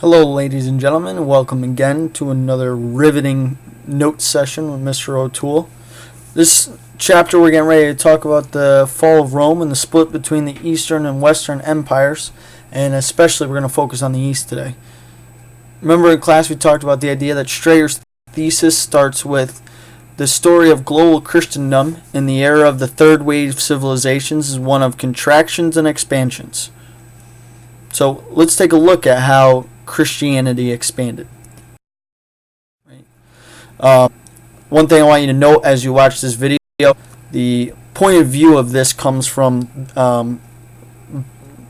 Hello, ladies and gentlemen. Welcome again to another riveting note session with Mr. O'Toole. This chapter, we're getting ready to talk about the fall of Rome and the split between the Eastern and Western empires, and especially we're going to focus on the East today. Remember in class we talked about the idea that Strayer's thesis starts with the story of global Christendom in the era of the third wave civilizations is one of contractions and expansions. So let's take a look at how Christianity expanded. One thing I want you to note as you watch this video, the point of view of this comes from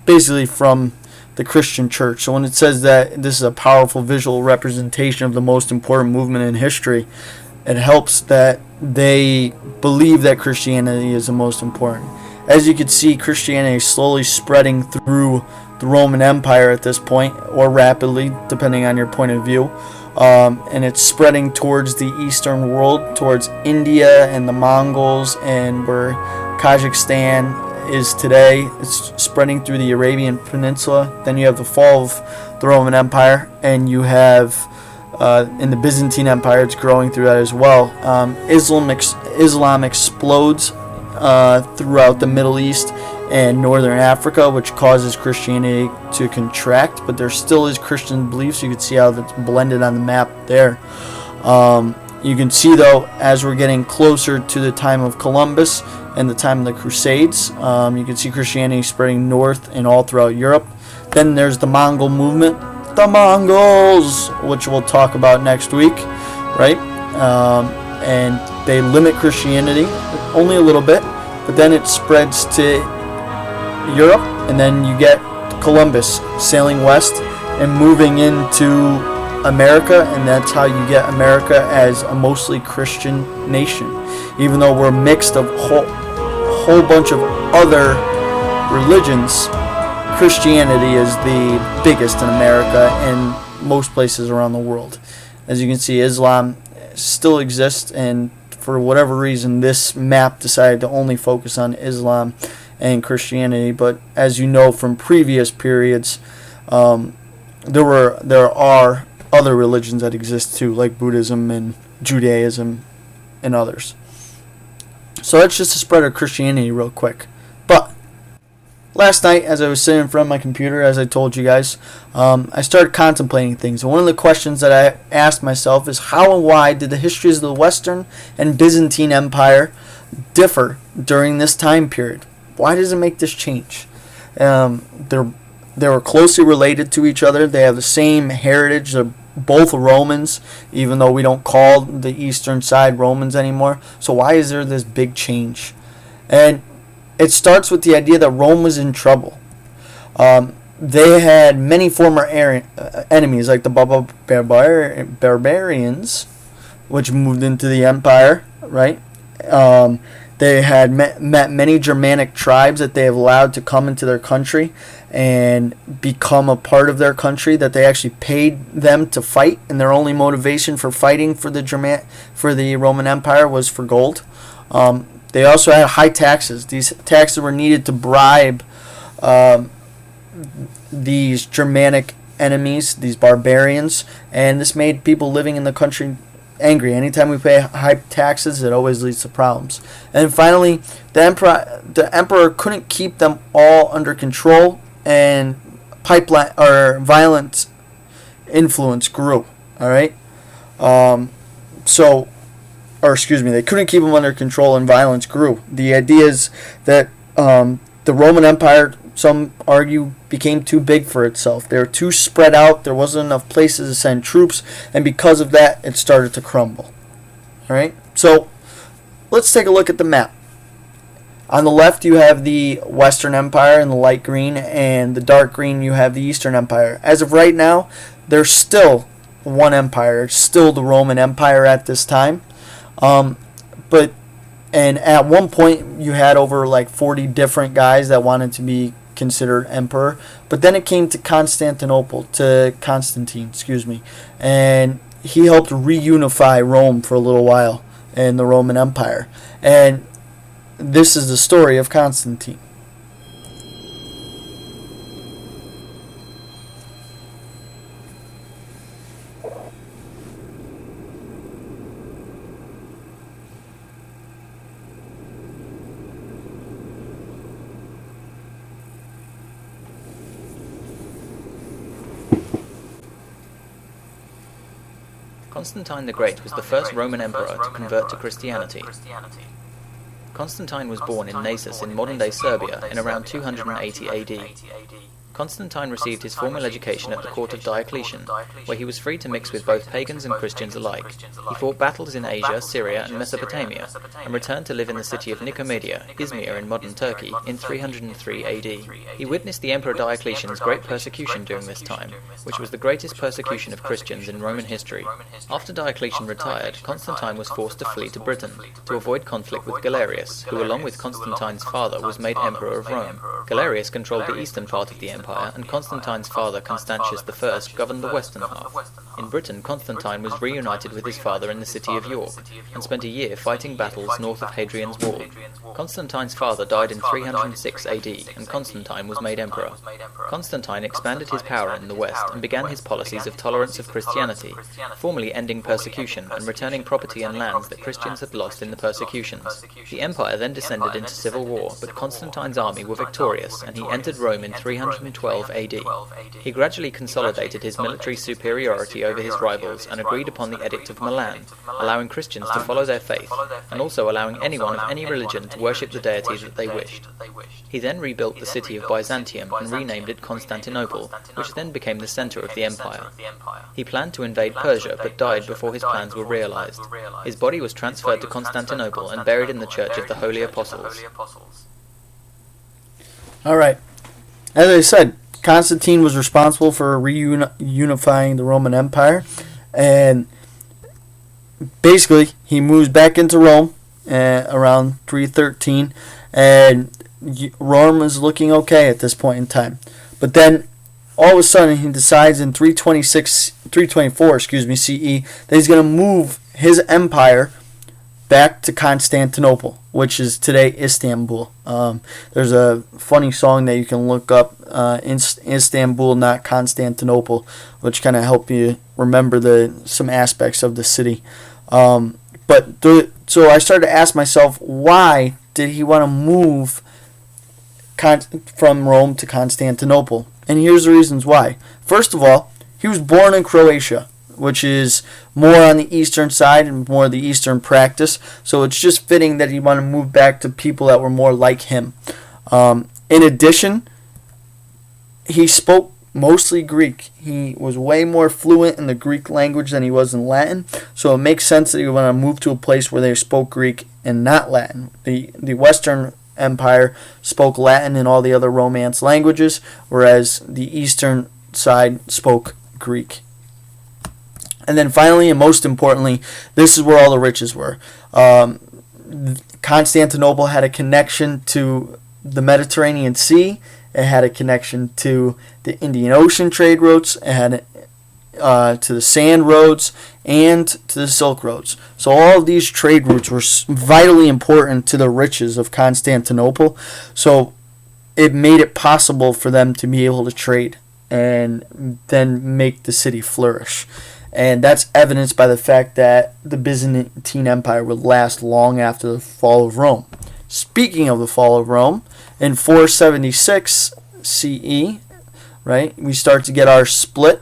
basically from the Christian church. So when it says that this is a powerful visual representation of the most important movement in history, it helps that they believe that Christianity is the most important. As you can see, Christianity is slowly spreading through the Roman Empire at this point, or rapidly, depending on your point of view. And it's spreading towards the Eastern world, towards India and the Mongols, and where Kazakhstan is today. It's spreading through the Arabian Peninsula. Then you have the fall of the Roman Empire, and you have in the Byzantine Empire, it's growing through that as well. Islam explodes throughout the Middle East and Northern Africa, which causes Christianity to contract, but there still is Christian beliefs. You can see how that's blended on the map there. You can see, though, as we're getting closer to the time of Columbus and the time of the Crusades, you can see Christianity spreading north and all throughout Europe. Then there's the Mongol movement, the Mongols, which we'll talk about next week, right? And they limit Christianity only a little bit, but then it spreads to Europe, and then you get Columbus sailing west and moving into America, and that's how you get America as a mostly Christian nation. Even though we're mixed of whole bunch of other religions, Christianity is the biggest in America and most places around the world. As you can see, Islam still exists, and for whatever reason, this map decided to only focus on Islam and Christianity. But as you know from previous periods, there are other religions that exist too, like Buddhism and Judaism and others. So that's just a spread of Christianity real quick. But last night, as I was sitting in front of my computer, as I told you guys, I started contemplating things. And one of the questions that I asked myself is how and why did the histories of the Western and Byzantine Empire differ during this time period? Why does it make this change? They were closely related to each other. They have the same heritage. They're both Romans, even though we don't call the eastern side Romans anymore. So why is there this big change? And it starts with the idea that Rome was in trouble. They had many former enemies, like the barbarians, which moved into the empire, right? They had met many Germanic tribes that they have allowed to come into their country and become a part of their country, that they actually paid them to fight, and their only motivation for fighting for the Roman Empire was for gold. They also had high taxes. These taxes were needed to bribe these Germanic enemies, these barbarians, and this made people living in the country angry. Anytime we pay high taxes, it always leads to problems. And finally, the emperor couldn't keep them all under control, and violent influence grew. All right, they couldn't keep them under control, and violence grew. The idea is that the Roman Empire, some argue, became too big for itself. They were too spread out. There wasn't enough places to send troops, and because of that, it started to crumble. All right, so let's take a look at the map. On the left, you have the Western Empire in the light green, and the dark green, you have the Eastern Empire. As of right now, there's still one empire. It's still the Roman Empire at this time. And at one point, you had over like 40 different guys that wanted to be considered emperor. But then it came to Constantine, and he helped reunify Rome for a little while in the Roman Empire. And this is the story of Constantine. Constantine the Great was the first Roman emperor to convert to Christianity. Constantine was born in Naissus in modern-day Serbia in around 280 AD. Constantine received his formal education at the court of Diocletian, where he was free to mix with both pagans and Christians alike. He fought battles in Asia, Syria, and Mesopotamia, and returned to live in the city of Nicomedia, Izmir in modern Turkey, in 303 AD. He witnessed the Emperor Diocletian's great persecution during this time, which was the greatest persecution of Christians in Roman history. After Diocletian retired, Constantine was forced to flee to Britain, to avoid conflict with Galerius, who along with Constantine's father was made Emperor of Rome. Galerius controlled the eastern part of the empire, and Constantine's father Constantius I governed the western half. In Britain, Constantine was reunited with his father in the city of York, and spent a year fighting battles north of Hadrian's Wall. Constantine's father died in 306 AD, and Constantine was made emperor. Constantine expanded his power in the west, and began his policies of tolerance of Christianity, formally ending persecution and returning property and lands that Christians had lost in the persecutions. The empire then descended into civil war, but Constantine's army were victorious, and he entered Rome in 312 AD. He gradually consolidated his military superiority over his rivals and agreed upon the Edict of Milan, allowing Christians to follow their faith, and also allowing anyone of any religion to worship the deity that they wished. He then rebuilt the city of Byzantium and renamed it Constantinople, which then became the center of the empire. He planned to invade Persia, but died before his plans were realized. His body was transferred to Constantinople and buried in the Church of the Holy Apostles. Alright. As I said, Constantine was responsible for reunifying the Roman Empire, and basically he moves back into Rome around 313, and Rome is looking okay at this point in time. But then all of a sudden he decides in 324 CE that he's going to move his empire back to Constantinople, which is today Istanbul. There's a funny song that you can look up, Istanbul, not Constantinople, which kind of help you remember some aspects of the city. So I started to ask myself, why did he want to move from Rome to Constantinople? And here's the reasons why. First of all, he was born in Croatia, which is more on the eastern side and more the eastern practice. So it's just fitting that he wanted to move back to people that were more like him. In addition, he spoke mostly Greek. He was way more fluent in the Greek language than he was in Latin. So it makes sense that he would want to move to a place where they spoke Greek and not Latin. The Western Empire spoke Latin and all the other Romance languages, whereas the eastern side spoke Greek. And then finally, and most importantly, this is where all the riches were. Constantinople had a connection to the Mediterranean Sea. It had a connection to the Indian Ocean trade routes. It had to the sand roads and to the Silk roads. So all of these trade routes were vitally important to the riches of Constantinople. So it made it possible for them to be able to trade and then make the city flourish. And that's evidenced by the fact that the Byzantine Empire would last long after the fall of Rome. Speaking of the fall of Rome, in 476 CE, right, we start to get our split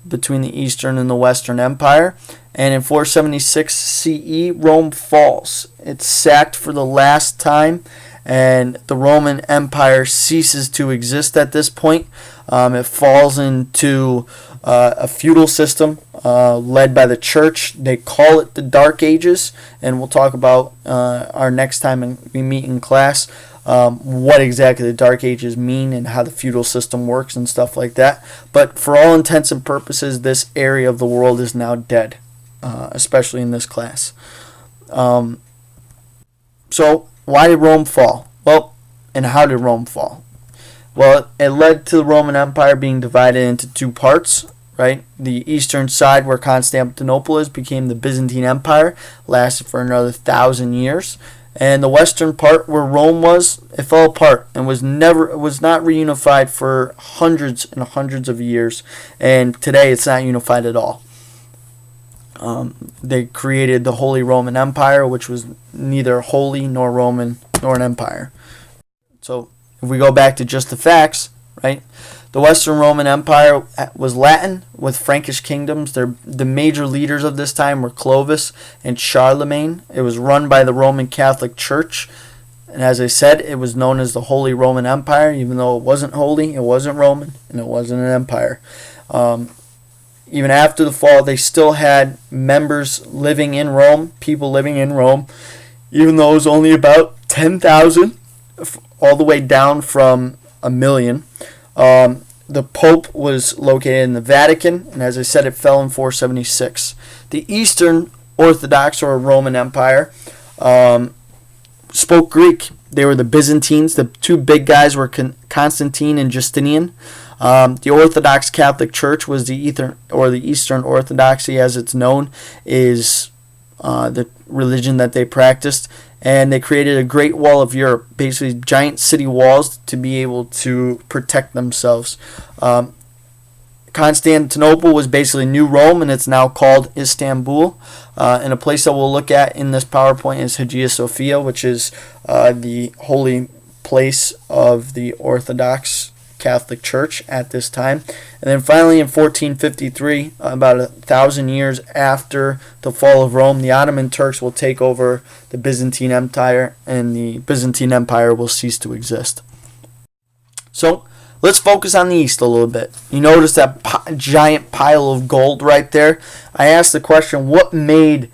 between the Eastern and the Western Empire. And in 476 CE, Rome falls. It's sacked for the last time, and the Roman Empire ceases to exist at this point. It falls into a feudal system led by the church. They call it the Dark Ages, and we'll talk about our next time we meet in class what exactly the Dark Ages mean and how the feudal system works and stuff like that. But for all intents and purposes, this area of the world is now dead, especially in this class. So why did Rome fall? Well, and how did Rome fall? Well, it led to the Roman Empire being divided into two parts, right? The eastern side, where Constantinople is, became the Byzantine Empire, lasted for another 1,000 years. And the western part, where Rome was, it fell apart and was not reunified for hundreds and hundreds of years. And today it's not unified at all. They created the Holy Roman Empire, which was neither holy nor Roman nor an empire. So if we go back to just the facts, right? The Western Roman Empire was Latin with Frankish kingdoms. The major leaders of this time were Clovis and Charlemagne. It was run by the Roman Catholic Church. And as I said, it was known as the Holy Roman Empire, even though it wasn't holy, it wasn't Roman, and it wasn't an empire. Even after the fall, they still had members living in Rome, people living in Rome, even though it was only about 10,000, all the way down from a million. The Pope was located in the Vatican, and as I said, it fell in 476. The Eastern Orthodox or Roman Empire spoke Greek. They were the Byzantines. The two big guys were Constantine and Justinian. The Orthodox Catholic Church was the Eastern Orthodoxy, as it's known, is the religion that they practiced. And they created a Great Wall of Europe, basically giant city walls to be able to protect themselves. Constantinople was basically New Rome, and it's now called Istanbul. And a place that we'll look at in this PowerPoint is Hagia Sophia, which is the holy place of the Orthodox Catholic Church at this time. And then finally in 1453, about 1,000 years after the fall of Rome, the Ottoman Turks will take over the Byzantine Empire, and the Byzantine Empire will cease to exist. So let's focus on the East a little bit. You notice that giant pile of gold right there? I asked the question, what made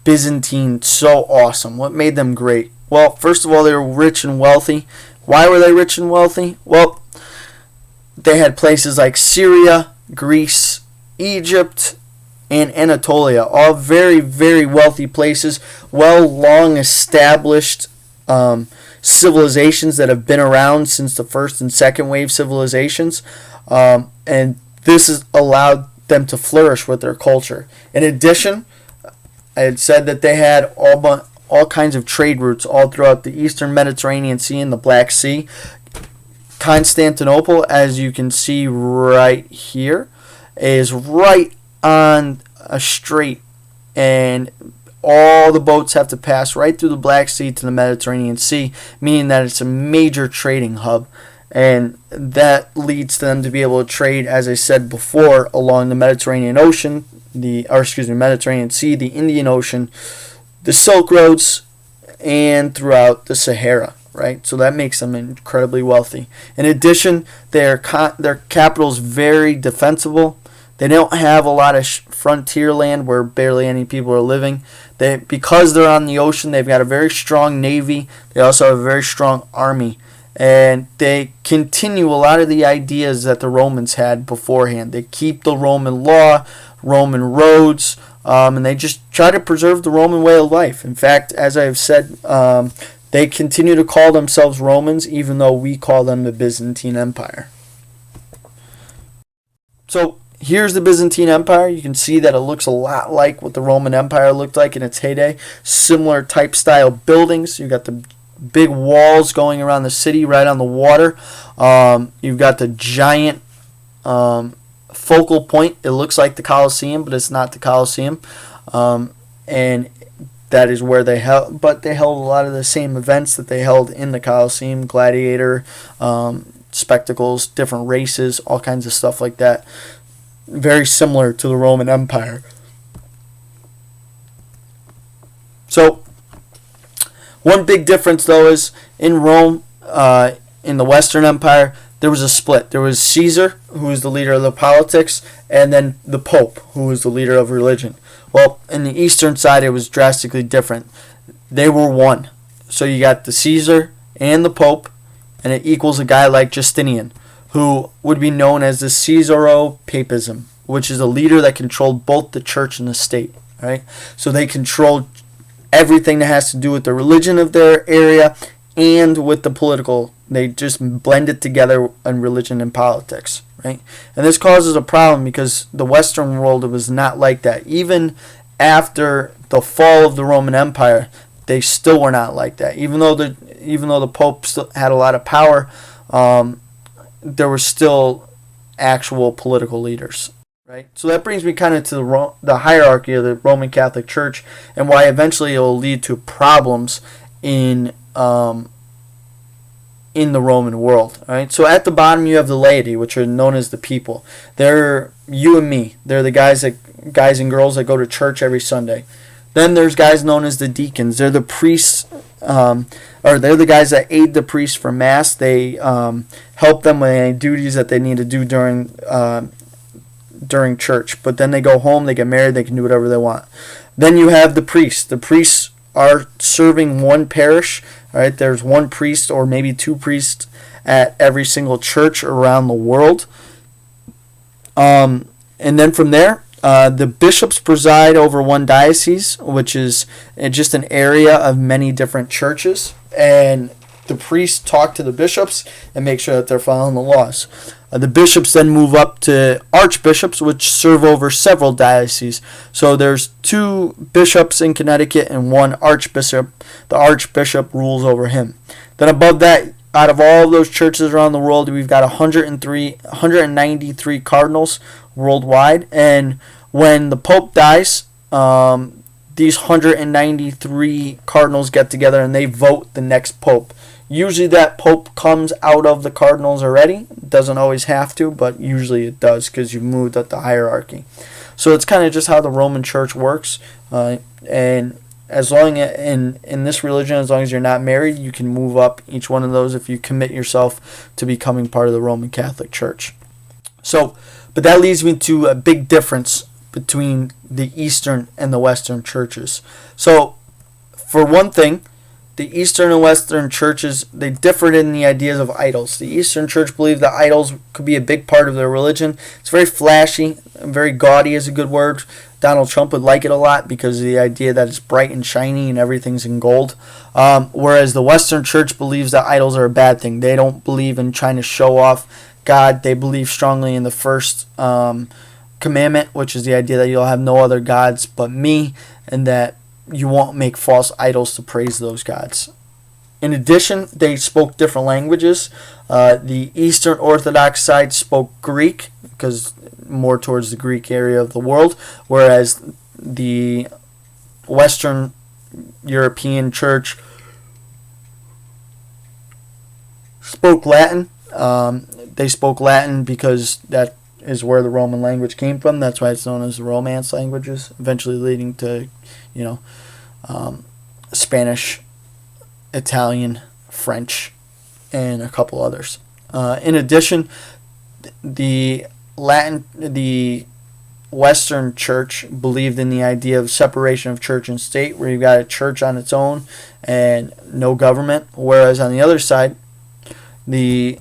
Byzantine so awesome? What made them great? Well, first of all, they were rich and wealthy. Why were they rich and wealthy? Well, they had places like Syria, Greece, Egypt, and Anatolia, all very, very wealthy places, long established civilizations that have been around since the first and second wave civilizations, and this has allowed them to flourish with their culture. In addition, I had said that they had all kinds of trade routes all throughout the Eastern Mediterranean Sea and the Black Sea. Constantinople, as you can see right here, is right on a strait, and all the boats have to pass right through the Black Sea to the Mediterranean Sea, meaning that it's a major trading hub, and that leads to them to be able to trade, as I said before, along the Mediterranean Ocean, Mediterranean Sea, the Indian Ocean, the Silk Roads, and throughout the Sahara. Right, so that makes them incredibly wealthy. In addition, their capital is very defensible. They don't have a lot of frontier land where barely any people are living. Because they're on the ocean, they've got a very strong navy. They also have a very strong army, and they continue a lot of the ideas that the Romans had beforehand. They keep the Roman law, Roman roads, and they just try to preserve the Roman way of life. In fact, as I've said, they continue to call themselves Romans, even though we call them the Byzantine Empire. So here's the Byzantine Empire. You can see that it looks a lot like what the Roman Empire looked like in its heyday. Similar type style buildings. You've got the big walls going around the city right on the water. You've got the giant focal point. It looks like the Colosseum, but it's not the Colosseum. And that is where they held a lot of the same events that they held in the Colosseum, gladiator, spectacles, different races, all kinds of stuff like that. Very similar to the Roman Empire. So, one big difference though is in Rome, in the Western Empire, there was a split. There was Caesar, who was the leader of the politics, and then the Pope, who was the leader of religion. Well, in the eastern side, it was drastically different. They were one. So you got the Caesar and the Pope, and it equals a guy like Justinian, who would be known as the Caesaro-Papism, which is a leader that controlled both the church and the state. Right? So they controlled everything that has to do with the religion of their area and with the political. They just blended together in religion and politics. Right? And this causes a problem because the Western world was not like that. Even after the fall of the Roman Empire, they still were not like that. Even though the Pope still had a lot of power, there were still actual political leaders. Right? So that brings me kind of to the hierarchy of the Roman Catholic Church and why eventually it will lead to problems in in the Roman world. All right. So at the bottom you have the laity, which are known as the people. They're you and me. They're the guys and girls that go to church every Sunday. Then there's guys known as the deacons. They're the priests, or they're the guys that aid the priests for mass. They help them with any duties that they need to do during church. But then they go home, they get married, they can do whatever they want. Then you have the priests. The priests are serving one parish. All right, there's one priest or maybe two priests at every single church around the world. And then from there, the bishops preside over one diocese, which is just an area of many different churches. And the priests talk to the bishops and make sure that they're following the laws. The bishops then move up to archbishops, which serve over several dioceses. So there's 2 bishops in Connecticut and 1 archbishop. The archbishop rules over him. Then above that, out of all of those churches around the world, we've got 193 cardinals worldwide. And when the Pope dies, these 193 cardinals get together and they vote the next Pope. Usually that Pope comes out of the cardinals already. It doesn't always have to, but usually it does because you've moved up the hierarchy. So it's kind of just how the Roman Church works. And as long in this religion, as long as you're not married, you can move up each one of those if you commit yourself to becoming part of the Roman Catholic Church. So, but that leads me to a big difference between the Eastern and the Western churches. So, for one thing, the Eastern and Western churches, they differed in the ideas of idols. The Eastern Church believed that idols could be a big part of their religion. It's very flashy, very gaudy is a good word. Donald Trump would like it a lot because of the idea that it's bright and shiny and everything's in gold. Whereas the Western Church believes that idols are a bad thing. They don't believe in trying to show off God. They believe strongly in the first commandment, which is the idea that you'll have no other gods but me, and that you won't make false idols to praise those gods. In addition, they spoke different languages. The Eastern Orthodox side spoke Greek, because more towards the Greek area of the world, whereas the Western European Church spoke Latin. They spoke Latin because that is where the Roman language came from. That's why it's known as the Romance languages, eventually leading to, Spanish, Italian, French, and a couple others. In addition, the Western Church believed in the idea of separation of church and state, where you've got a church on its own and no government, whereas on the other side, the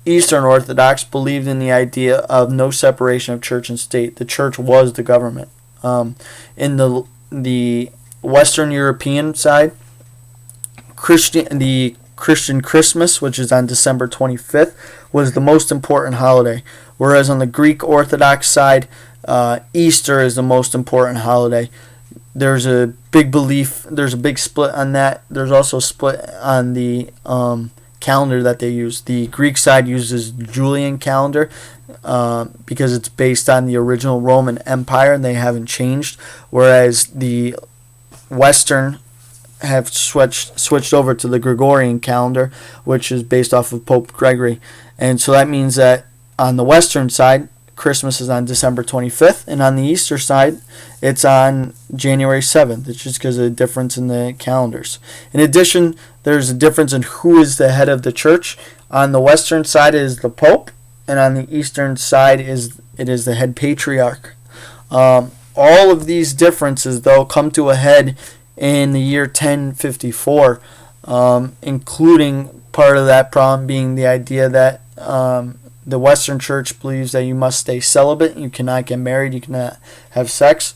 Eastern Orthodox believed in the idea of no separation of church and state. The church was the government. In the Western European side, the Christian Christmas, which is on December 25th, was the most important holiday. Whereas on the Greek Orthodox side, Easter is the most important holiday. There's a big split on that. There's also a split on the calendar that they use. The Greek side uses Julian calendar because it's based on the original Roman Empire and they haven't changed, whereas the Western have switched over to the Gregorian calendar, which is based off of Pope Gregory. And so that means that on the Western side, Christmas is on December 25th, and on the Easter side, it's on January 7th. It's just because of the difference in the calendars. In addition, there's a difference in who is the head of the church. On the Western side is the Pope, and on the Eastern side it is the head patriarch. All of these differences, though, come to a head in the year 1054, including part of that problem being the idea that the Western Church believes that you must stay celibate, you cannot get married, you cannot have sex,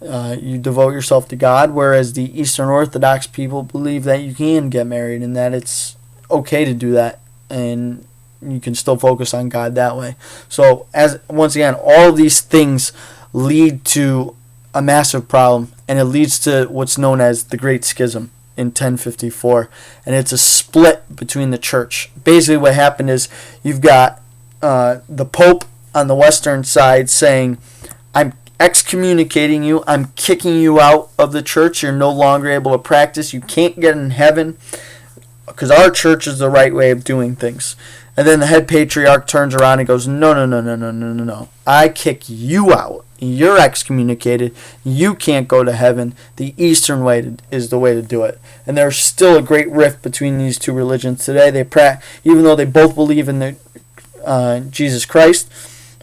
you devote yourself to God, whereas the Eastern Orthodox people believe that you can get married and that it's okay to do that, and you can still focus on God that way. So, once again, all of these things lead to a massive problem, and it leads to what's known as the Great Schism in 1054, and it's a split between the church. Basically what happened is you've got the Pope on the Western side saying, I'm excommunicating you, I'm kicking you out of the church, you're no longer able to practice, you can't get in heaven because our church is the right way of doing things. And then the head patriarch turns around and goes, no, no, no, no, no, no, no, no. I kick you out. You're excommunicated. You can't go to heaven. The Eastern way is the way to do it. And there's still a great rift between these two religions today. Even though they both believe in Jesus Christ,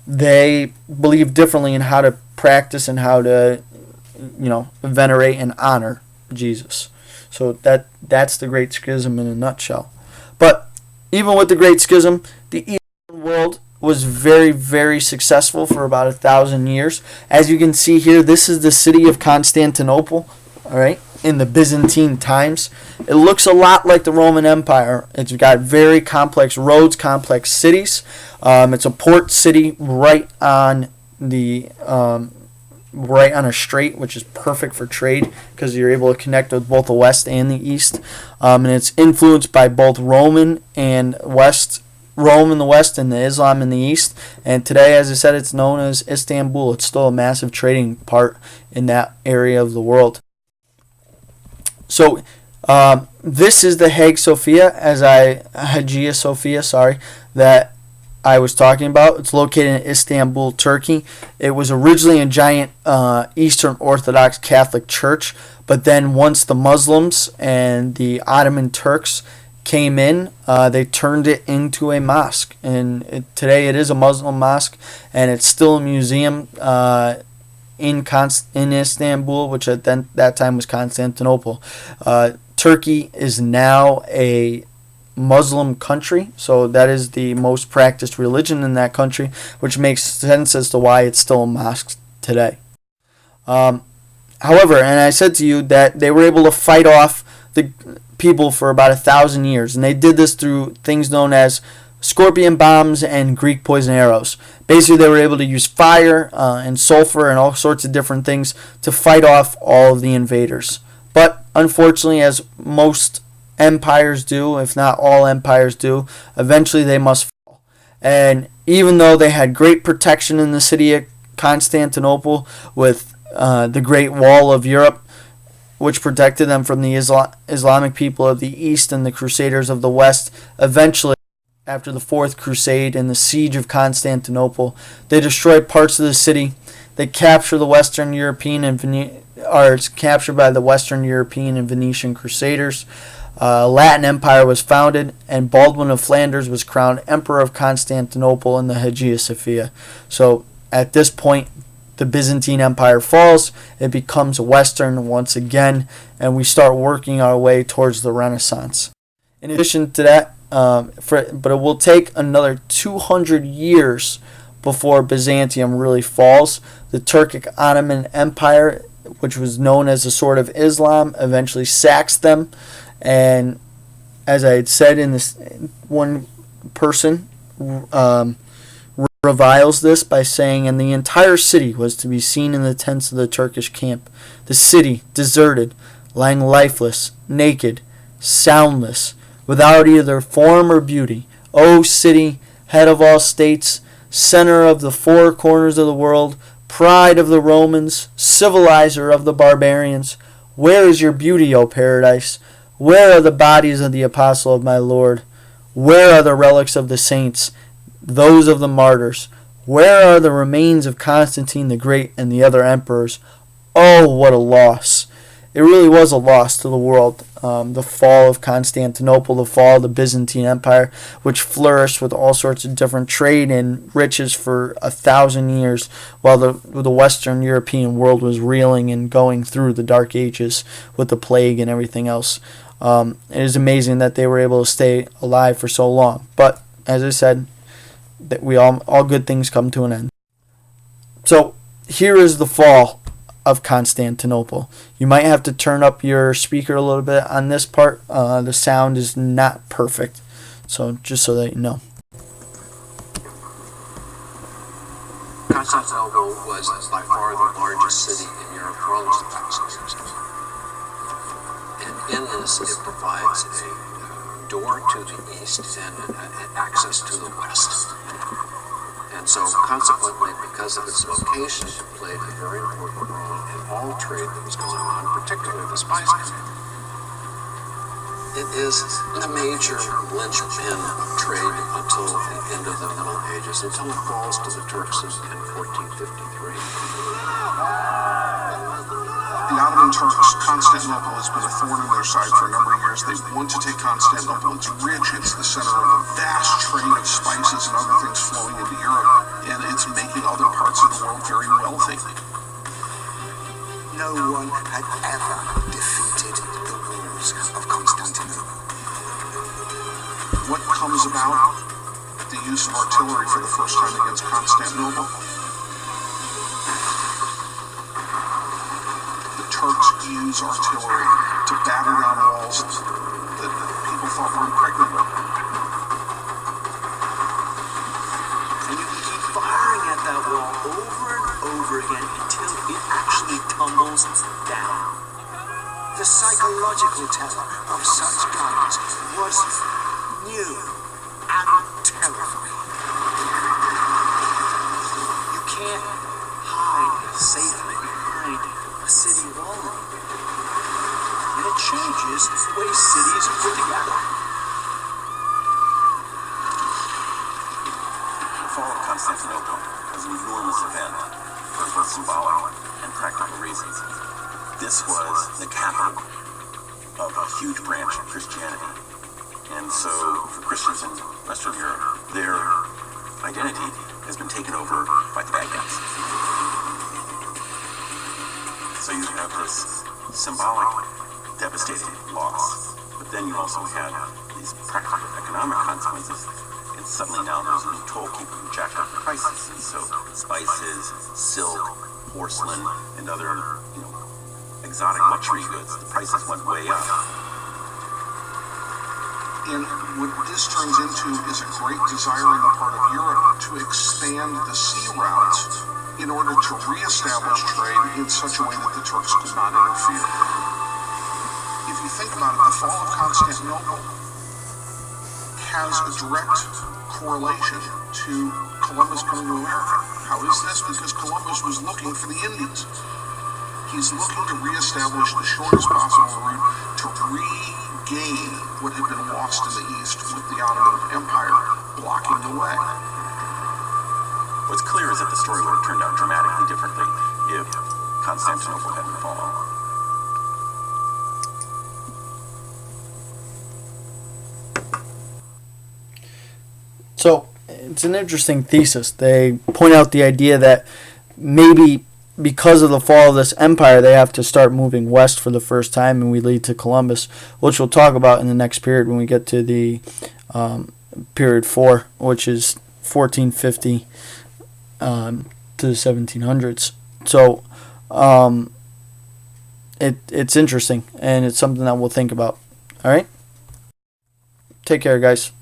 they believe differently in how to practice and how to, venerate and honor Jesus. So that's the Great Schism in a nutshell. But even with the Great Schism, the Eastern world was very, very successful for about 1,000 years. As you can see here, this is the city of Constantinople, all right, in the Byzantine times. It looks a lot like the Roman Empire. It's got very complex roads, complex cities. It's a port city right on a strait, which is perfect for trade because you're able to connect with both the West and the East. And it's influenced by both Rome in the West and the Islam in the East. And today, as I said, it's known as Istanbul. It's still a massive trading part in that area of the world. So this is the Hagia Sophia, that I was talking about. It's located in Istanbul, Turkey. It was originally a giant Eastern Orthodox Catholic church, but then once the Muslims and the Ottoman Turks came in, they turned it into a mosque. And today it is a Muslim mosque, and it's still a museum in Istanbul, which at that time was Constantinople. Turkey is now a Muslim country, so that is the most practiced religion in that country, which makes sense as to why it's still a mosque today. However, and I said to you that they were able to fight off the people for about 1,000 years, and they did this through things known as scorpion bombs and Greek poison arrows. Basically, they were able to use fire and sulfur and all sorts of different things to fight off all of the invaders. But unfortunately, as most empires do, if not all empires do, eventually they must fall. And even though they had great protection in the city of Constantinople with the Great Wall of Europe, which protected them from the Islamic people of the East and the Crusaders of the West, eventually, after the Fourth Crusade and the siege of Constantinople, they destroyed parts of the city. They captured the Western European it's captured by the Western European and Venetian Crusaders. Latin Empire was founded, and Baldwin of Flanders was crowned Emperor of Constantinople in the Hagia Sophia. So at this point, the Byzantine Empire falls, it becomes Western once again, and we start working our way towards the Renaissance. In addition to that, but it will take another 200 years before Byzantium really falls. The Turkic Ottoman Empire, which was known as the Sword of Islam, eventually sacks them. And as I had said, in this, one person reviles this by saying, and the entire city was to be seen in the tents of the Turkish camp. The city deserted, lying lifeless, naked, soundless, without either form or beauty. O city, head of all states, center of the four corners of the world, pride of the Romans, civilizer of the barbarians, where is your beauty, O paradise? Where are the bodies of the apostle of my Lord? Where are the relics of the saints, those of the martyrs? Where are the remains of Constantine the Great and the other emperors? Oh, what a loss. It really was a loss to the world. The fall of Constantinople, the fall of the Byzantine Empire, which flourished with all sorts of different trade and riches for 1,000 years, while the Western European world was reeling and going through the Dark Ages with the plague and everything else. It is amazing that they were able to stay alive for so long. But as I said, that all good things come to an end. So here is the fall of Constantinople. You might have to turn up your speaker a little bit on this part. The sound is not perfect. So just so that you know. Constantinople was by far the largest city in Europe for almost 1,000 years. And in this, it provides a door to the east and access to the west. And so, consequently, because of its location, it played a very important role in all trade that was going on, particularly the spice trade. It is a major linchpin of trade until the end of the Middle Ages, until it falls to the Turks in 1453. The Ottoman Turks, Constantinople has been a thorn in their side for a number of years. They want to take Constantinople. It's rich. It's the center of a vast trade of spices and other things flowing into Europe, and it's making other parts of the world very wealthy. No one had ever defeated the walls of Constantinople. What comes about the use of artillery for the first time against Constantinople? Turks use artillery to batter down walls that people thought were impregnable. And you can keep firing at that wall over and over again until it actually tumbles down. The psychological terror of such guns was new and terrifying. You can't hide safely behind a city wall, and it changes the way cities are put together. The fall of Constantinople was an enormous event for both symbolic and practical reasons. This was the capital of a huge branch of Christianity, and so for Christians in Western Europe, their identity has been taken over by the bad guys. So you have this symbolic, devastating loss, but then you also have these practical economic consequences. And suddenly now there's a new tollkeeper who jacked up the prices. And so spices, silk, porcelain, and other, exotic luxury goods, the prices went way up. And what this turns into is a great desire in the part of Europe to expand the sea routes in order to reestablish trade in such a way that the Turks could not interfere. If you think about it, the fall of Constantinople has a direct correlation to Columbus coming to America. How is this? Because Columbus was looking for the Indies. He's looking to reestablish the shortest possible route to regain what had been lost in the East with the Ottoman Empire blocking the way. What's clear is that the story would have turned out dramatically differently if Constantinople hadn't fallen. So it's an interesting thesis. They point out the idea that maybe because of the fall of this empire, they have to start moving west for the first time, and we lead to Columbus, which we'll talk about in the next period when we get to the period 4, which is 1450 to the 1700s. So it's interesting, and it's something that we'll think about. All right? Take care, guys.